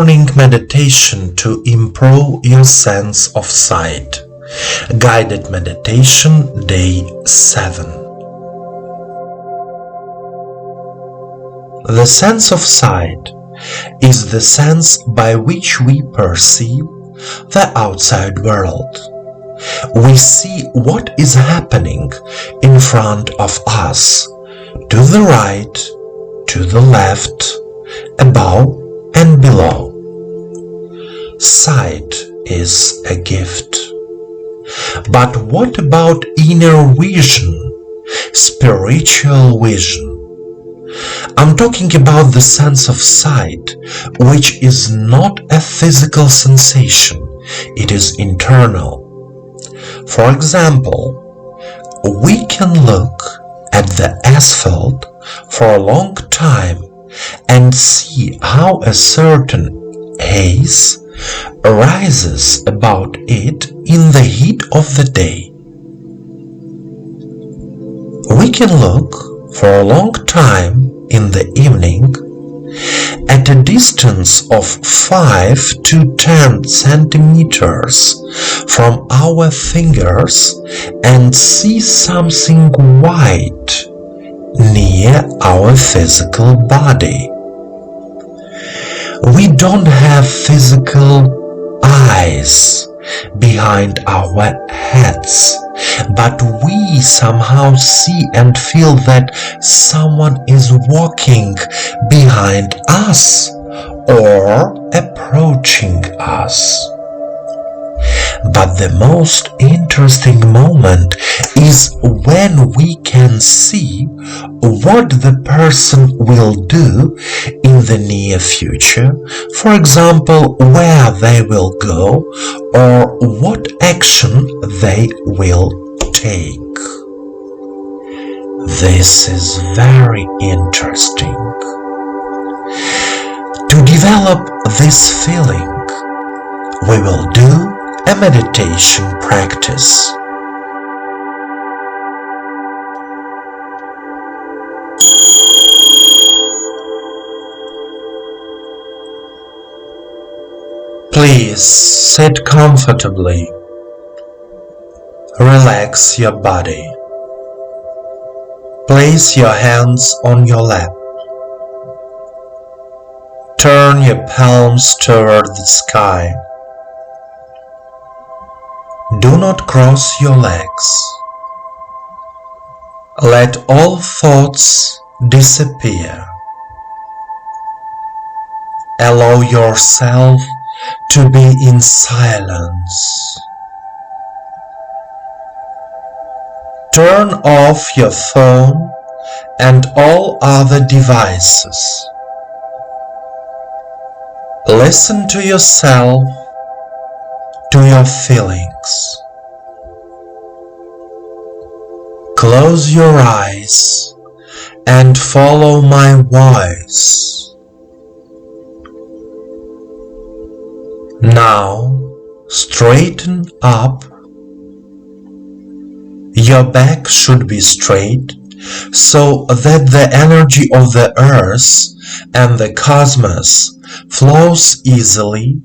morning meditation to improve your sense of sight. Guided meditation, day 7. The sense of sight is the sense by which we perceive the outside world. We see what is happening in front of us, to the right, to the left, above and below. Sight is a gift. But what about inner vision, spiritual vision? I'm talking about the sense of sight, which is not a physical sensation, it is internal. For example, we can look at the asphalt for a long time and see how a certain haze arises about it in the heat of the day. We can look for a long time in the evening at a distance of 5 to 10 centimeters from our fingers and see something white near our physical body. We don't have physical eyes behind our heads, but we somehow see and feel that someone is walking behind us or approaching us. But the most interesting moment is when we can see what the person will do in the near future, for example, where they will go or what action they will take. This is very interesting. To develop this feeling, we will do a meditation practice. Please sit comfortably. Relax your body. Place your hands on your lap. Turn your palms toward the sky. Do not cross your legs. Let all thoughts disappear. Allow yourself to be in silence. Turn off your phone and all other devices. Listen to yourself, to your feelings. Close your eyes and follow my voice. Now straighten up. Your back should be straight so that the energy of the earth and the cosmos flows easily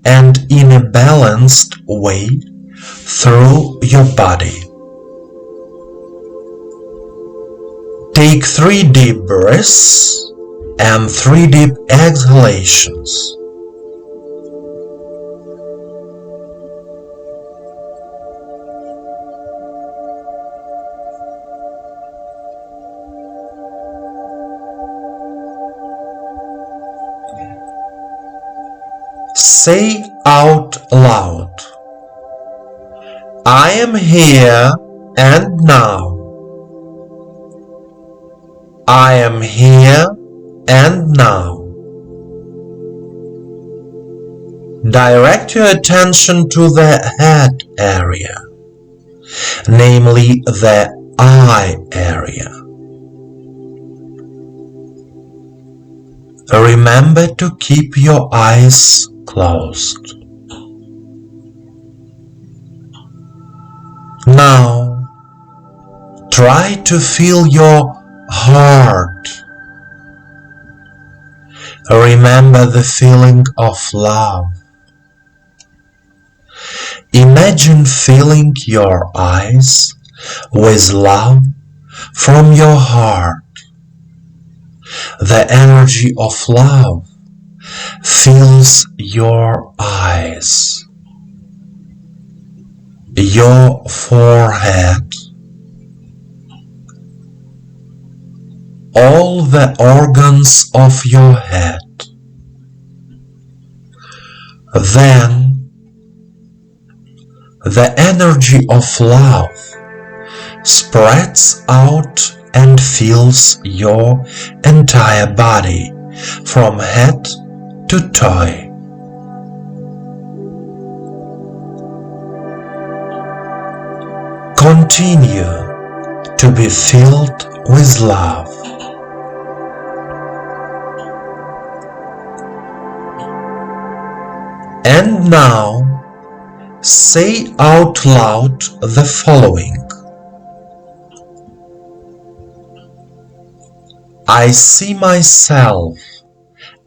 and in a balanced way through your body. Take 3 deep breaths and 3 deep exhalations. Say out loud, I am here and now. I am here and now. Direct your attention to the head area, namely the eye area. Remember to keep your eyes closed. Now, try to feel your heart. Remember the feeling of love. Imagine filling your eyes with love from your heart. The energy of love fills your eyes, your forehead, all the organs of your head. Then the energy of love spreads out and fills your entire body from head to toe. Continue to be filled with love. And now say out loud the following. I see myself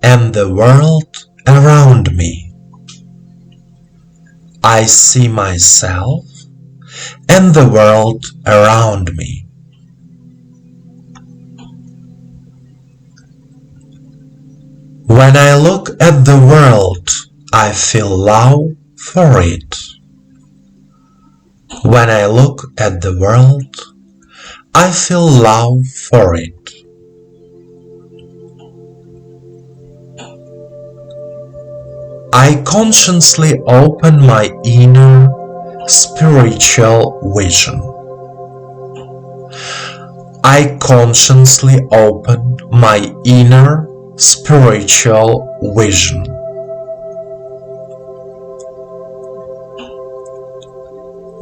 and the world around me. I see myself and the world around me. When I look at the world, I feel love for it. When I look at the world, I feel love for it. I consciously open my inner spiritual vision. I consciously open my inner spiritual vision.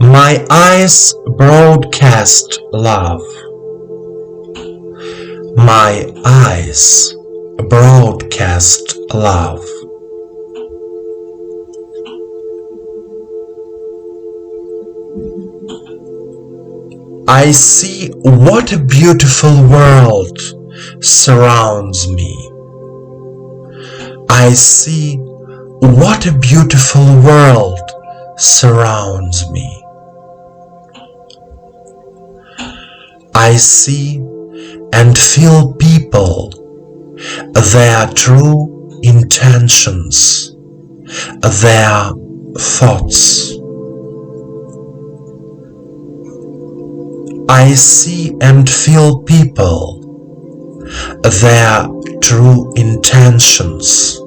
My eyes broadcast love. My eyes broadcast love. I see what a beautiful world surrounds me. I see what a beautiful world surrounds me. I see and feel people, their true intentions, their thoughts. I see and feel people, their true intentions,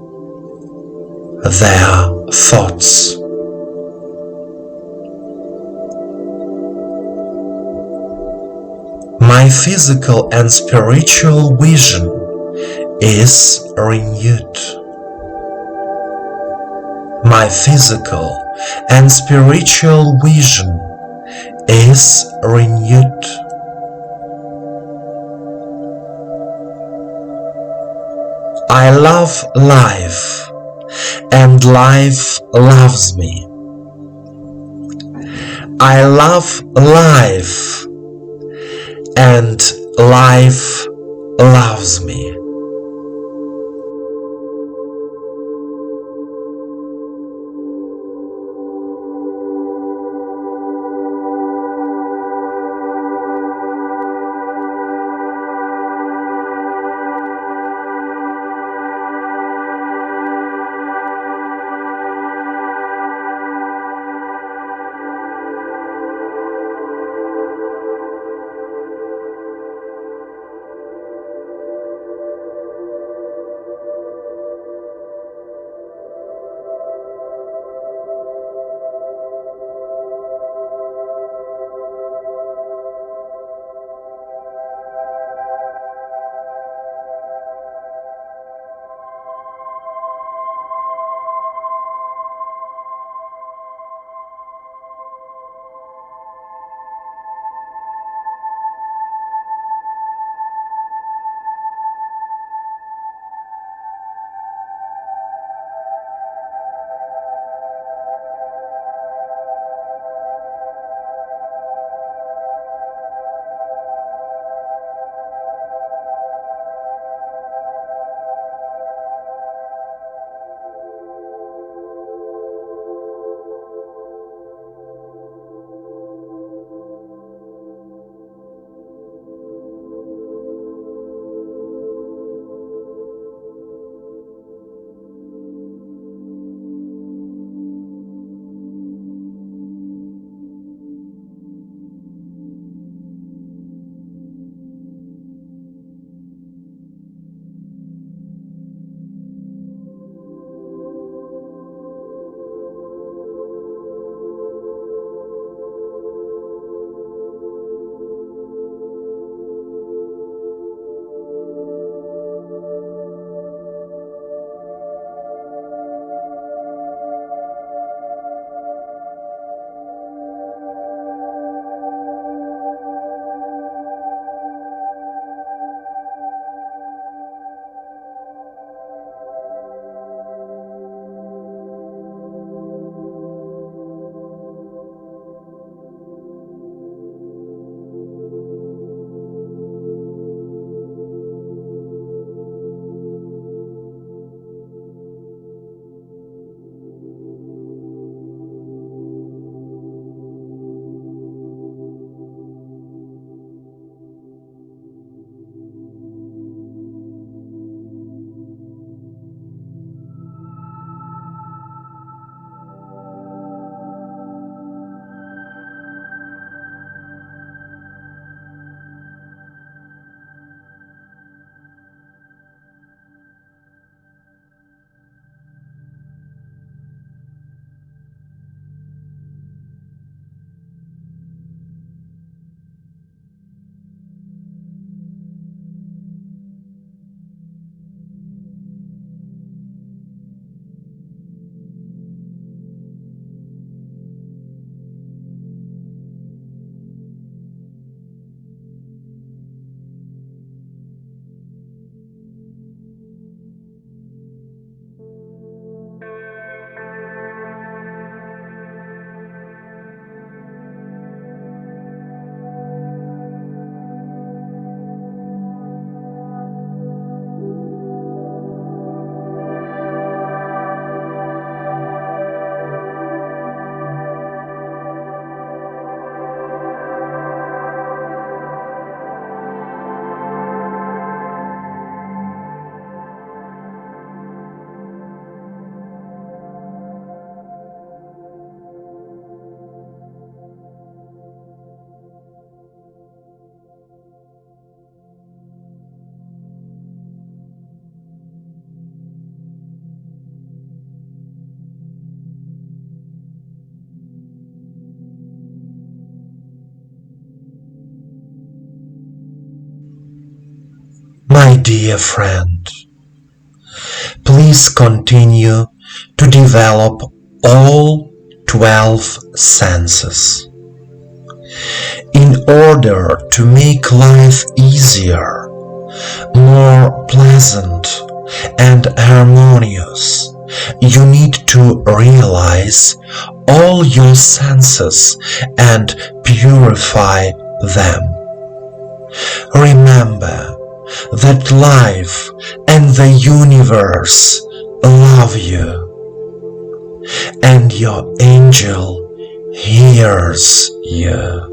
their thoughts. My physical and spiritual vision is renewed. My physical and spiritual vision is renewed. I love life, and life loves me. I love life, and life loves me. My dear friend, please continue to develop all 12 senses. In order to make life easier, more pleasant, and harmonious, you need to realize all your senses and purify them. Remember that life and the universe love you, and your angel hears you.